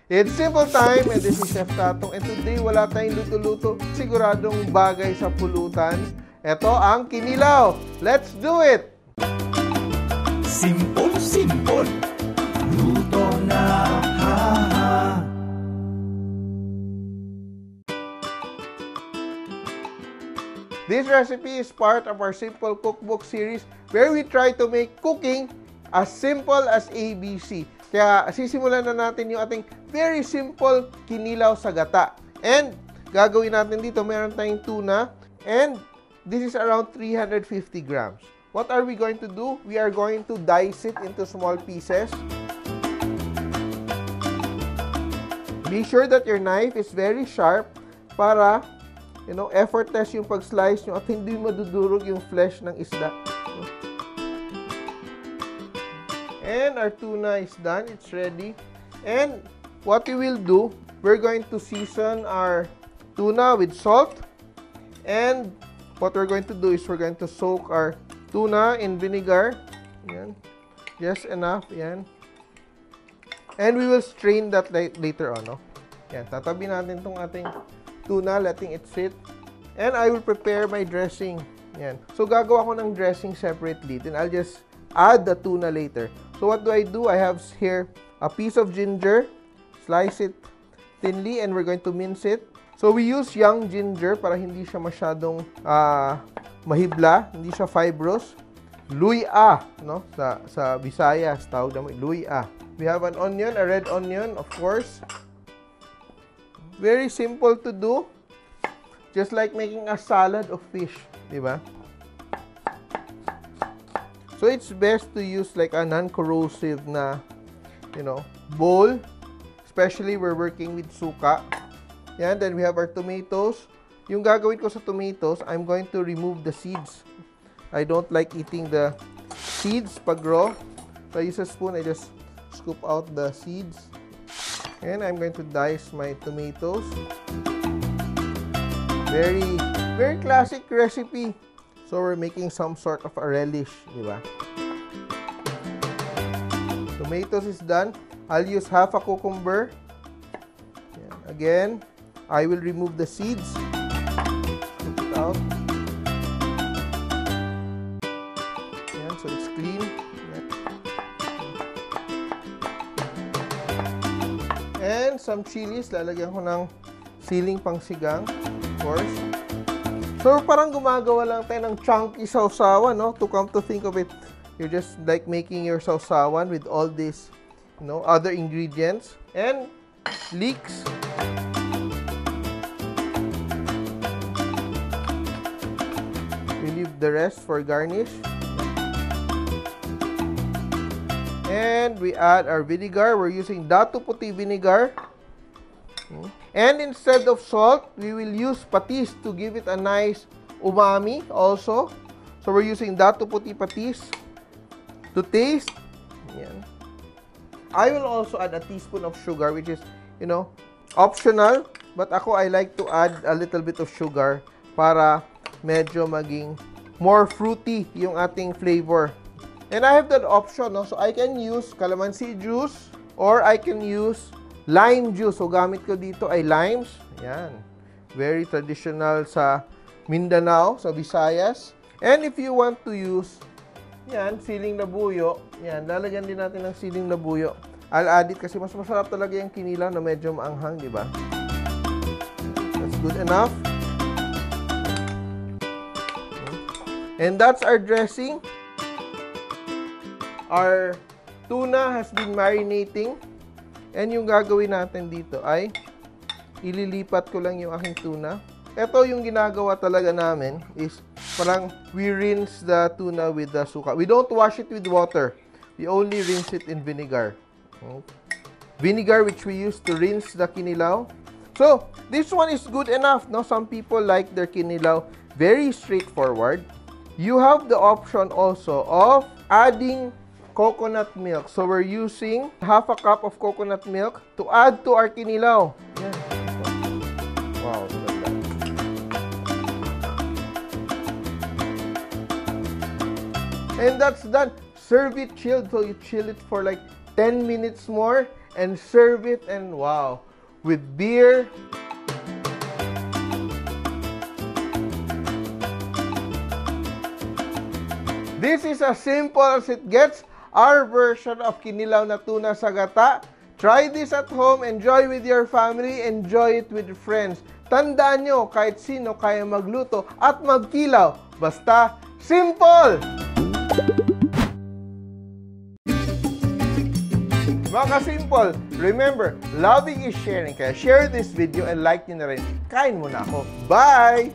It's simple time, and this is Chef Tatong. And today, wala tayong luto-luto. Siguradong bagay sa pulutan. Ito ang kinilaw. Let's do it! Simple, luto na, ha-ha. This recipe is part of our Simple Cookbook series where we try to make cooking as simple as ABC. Kaya sisimulan na natin yung ating very simple kinilaw sa gata. And gagawin natin dito, meron tayong tuna. And this is around 350 grams. What are we going to do? We are going to dice it into small pieces. Be sure that your knife is very sharp para, effortless yung pag-slice nyo at hindi madudurog yung flesh ng isda. And our tuna is done. It's ready. And what we will do, we're going to season our tuna with salt. And what we're going to do is we're going to soak our tuna in vinegar. Yan. Just enough. Yan. And we will strain that later on. No? Yan. Tatabi natin itong ating tuna, letting it sit. And I will prepare my dressing. Yan. So, gagawa ko ng dressing separately. Then, I'll just add the tuna later. So, what do? I have here a piece of ginger. Slice it thinly and we're going to mince it. So, we use young ginger para hindi siya masyadong mahibla. Hindi siya fibrous. Luya, no? Sa Visayas, tawag naman, luya. We have an onion, a red onion, of course. Very simple to do. Just like making a salad of fish, di ba? So, it's best to use like a non-corrosive na, bowl. Especially we're working with suka. Yan, then we have our tomatoes. Yung gagawin ko sa tomatoes, I'm going to remove the seeds. I don't like eating the seeds pag raw. So, I use a spoon, I just scoop out the seeds. And I'm going to dice my tomatoes. Very, very classic recipe. So, we're making some sort of a relish, di ba? Tomatoes is done. I'll use half a cucumber. Yan. Again, I will remove the seeds. Scoop it out. Yan, so it's clean. Yan. And some chilies. Lalagyan ko ng siling pangsigang, of course. So, parang gumagawa lang tayo ng chunky sausawan, no? To come to think of it, you're just like making your sausawan with all these, other ingredients. And leeks. We leave the rest for garnish. And we add our vinegar. We're using Datu Puti vinegar. And instead of salt, we will use patis to give it a nice umami also. So, we're using Datu Puti patis to taste. Yan. I will also add a teaspoon of sugar, which is, optional. But I like to add a little bit of sugar para medyo maging more fruity yung ating flavor. And I have that option, no? So, I can use calamansi juice or I can use lime juice. So, gamit ko dito ay limes. Yan. Very traditional sa Mindanao, sa Visayas. And if you want to use, siling labuyo. Yan, lalagyan din natin ng siling labuyo. I'll add it kasi mas masarap talaga yung kinilaw na medyo maanghang, di ba? That's good enough. And that's our dressing. Our tuna has been marinating. And yung gagawin natin dito ay ililipat ko lang yung aking tuna. Ito yung ginagawa talaga namin is parang we rinse the tuna with the suka. We don't wash it with water. We only rinse it in vinegar. Vinegar which we use to rinse the kinilaw. So, this one is good enough. No? Some people like their kinilaw very straightforward. You have the option also of adding coconut milk. So, we're using half a cup of coconut milk to add to our kinilaw. Yan. Wow, look at that. And that's done. Serve it chilled. So, you chill it for like 10 minutes more. and serve it, and wow, with beer. This is as simple as it gets, our version of kinilaw na tuna sa gata. Try this at home, enjoy with your family, enjoy it with friends. Tandaan nyo, kahit sino kaya magluto at magkilaw. Basta, simple! Mga ka-simple, remember, loving is sharing. Kaya share this video and like nyo na rin. Kain muna ako. Bye!